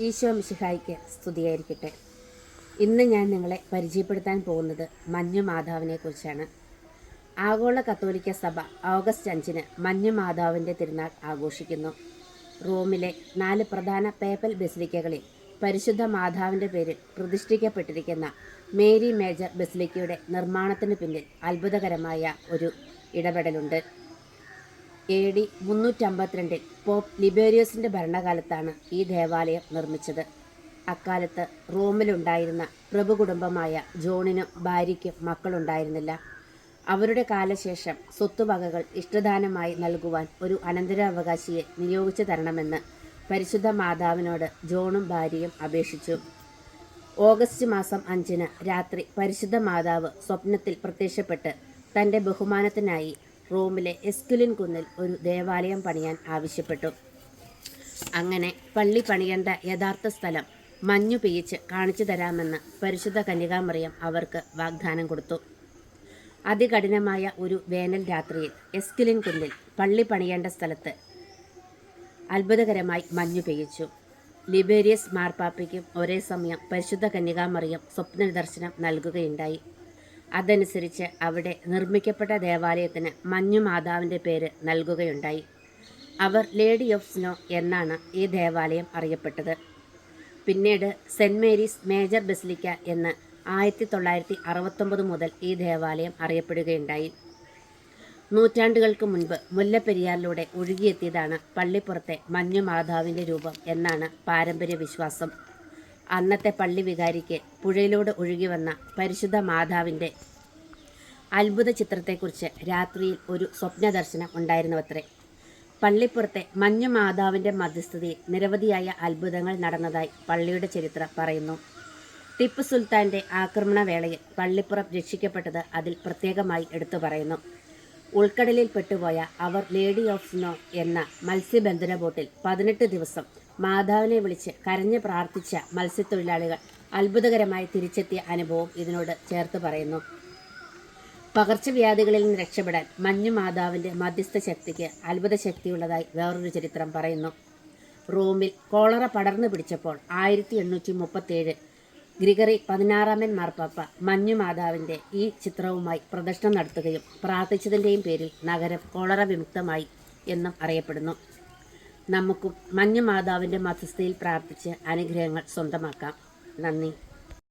ഈശോ മിശിഹായ്ക്ക് സ്തുതിയായിരിക്കട്ടെ. ഇന്ന് ഞാൻ നിങ്ങളെ പരിചയപ്പെടുത്താൻ പോകുന്നത് മഞ്ഞു മാതാവിനെ കുറിച്ചാണ്. ആഗോള കത്തോലിക്ക സഭ ഓഗസ്റ്റ് 5-ന് മഞ്ഞു മാതാവിൻ്റെ തിരുനാൾ ആഘോഷിക്കുന്നു. റോമിലെ 4 പ്രധാന പേപ്പൽ ബസിലിക്കകളിൽ പരിശുദ്ധ മാതാവിൻ്റെ പേരിൽ പ്രതിഷ്ഠിക്കപ്പെട്ടിരിക്കുന്ന മേരി മേജർ ബസിലിക്കയുടെ നിർമ്മാണത്തിന് പിന്നിൽ അത്ഭുതകരമായ ഒരു ഇടപെടലുണ്ട്. AD 352 പോപ്പ് ലിബേരിയസിൻ്റെ ഭരണകാലത്താണ് ഈ ദേവാലയം നിർമ്മിച്ചത്. അക്കാലത്ത് റോമിലുണ്ടായിരുന്ന പ്രഭുകുടുംബമായ ജോണിനും ഭാര്യയ്ക്കും മക്കളുണ്ടായിരുന്നില്ല. അവരുടെ കാലശേഷം സ്വത്തുവകകൾ ഇഷ്ടദാനമായി നൽകുവാൻ ഒരു അനന്തരാവകാശിയെ നിയോഗിച്ചു തരണമെന്ന് പരിശുദ്ധ മാതാവിനോട് ജോണും ഭാര്യയും അപേക്ഷിച്ചു. ഓഗസ്റ്റ് മാസം 5-ന് രാത്രി പരിശുദ്ധ മാതാവ് സ്വപ്നത്തിൽ പ്രത്യക്ഷപ്പെട്ട് തൻ്റെ ബഹുമാനത്തിനായി റോമിലെ എസ്കുലിൻ കുന്നിൽ ഒരു ദേവാലയം പണിയാൻ ആവശ്യപ്പെട്ടു. അങ്ങനെ പള്ളി പണിയേണ്ട യഥാർത്ഥ സ്ഥലം മഞ്ഞു പെയ്യിച്ച് കാണിച്ചു തരാമെന്ന് പരിശുദ്ധ കന്യകാമറിയം അവർക്ക് വാഗ്ദാനം കൊടുത്തു. അതികഠിനമായ ഒരു വേനൽ രാത്രിയിൽ എസ്കുലിൻ കുന്നിൽ പള്ളി പണിയേണ്ട സ്ഥലത്ത് അത്ഭുതകരമായി മഞ്ഞു പെയ്യിച്ചു. ലിബേരിയസ് മാർപ്പാപ്പയ്ക്കും ഒരേ സമയം പരിശുദ്ധ കന്യകാമറിയം സ്വപ്ന ദർശനം നൽകുകയുണ്ടായി. അതനുസരിച്ച് അവിടെ നിർമ്മിക്കപ്പെട്ട ദേവാലയത്തിന് മഞ്ഞു മാതാവിൻ്റെ പേര് നൽകുകയുണ്ടായി. അവർ ലേഡി ഓഫ് സ്നോ എന്നാണ് ഈ ദേവാലയം അറിയപ്പെട്ടത്. പിന്നീട് സെൻറ്റ് മേരീസ് മേജർ ബസിലിക്ക എന്ന് 1969 മുതൽ ഈ ദേവാലയം അറിയപ്പെടുകയുണ്ടായി. നൂറ്റാണ്ടുകൾക്ക് മുൻപ് മുല്ലപ്പെരിയാറിലൂടെ ഒഴുകിയെത്തിയതാണ് പള്ളിപ്പുറത്തെ മഞ്ഞു മാതാവിൻ്റെ രൂപം എന്നാണ് പാരമ്പര്യ വിശ്വാസം. അന്നത്തെ പള്ളി വികാരിക്ക് പുഴയിലൂടെ ഒഴുകി വന്ന പരിശുദ്ധ മാതാവിൻ്റെ അത്ഭുത ചിത്രത്തെക്കുറിച്ച് രാത്രിയിൽ ഒരു സ്വപ്ന ദർശനം ഉണ്ടായിരുന്നുവത്രേ. പള്ളിപ്പുറത്തെ മഞ്ഞു മാതാവിൻ്റെ മധ്യസ്ഥതയിൽ നിരവധിയായ അത്ഭുതങ്ങൾ നടന്നതായി പള്ളിയുടെ ചരിത്രം പറയുന്നു. ടിപ്പു സുൽത്താൻ്റെ ആക്രമണവേളയിൽ പള്ളിപ്പുറം രക്ഷിക്കപ്പെട്ടത് അതിൽ പ്രത്യേകമായി എടുത്തു പറയുന്നു. ഉൾക്കടലിൽ പെട്ടുപോയ അവർ ലേഡി ഓഫ് സ്നോ എന്ന മത്സ്യബന്ധന ബോട്ടിൽ 18 ദിവസം മാതാവിനെ വിളിച്ച് കരഞ്ഞ് പ്രാർത്ഥിച്ച മത്സ്യത്തൊഴിലാളികൾ അത്ഭുതകരമായി തിരിച്ചെത്തിയ അനുഭവം ഇതിനോട് ചേർത്ത് പറയുന്നു. പകർച്ചവ്യാധികളിൽ നിന്ന് രക്ഷപ്പെടാൻ മഞ്ഞു മാതാവിൻ്റെ മധ്യസ്ഥ ശക്തിക്ക് അത്ഭുത ശക്തിയുള്ളതായി വേറൊരു ചരിത്രം പറയുന്നു. റോമിൽ കോളറ പടർന്നു പിടിച്ചപ്പോൾ 1837 ഗ്രിഗറി 16-ാമൻ മാർപ്പാപ്പ മഞ്ഞു മാതാവിൻ്റെ ഈ ചിത്രവുമായി പ്രദക്ഷിണം നടത്തുകയും പ്രാർത്ഥിച്ചതിൻ്റെയും പേരിൽ നഗരം കോളറ വിമുക്തമായി എന്നും അറിയപ്പെടുന്നു. നമുക്കും മഞ്ഞു മാതാവിൻ്റെ മധ്യസ്ഥയിൽ പ്രാർത്ഥിച്ച് അനുഗ്രഹങ്ങൾ സ്വന്തമാക്കാം. നന്ദി.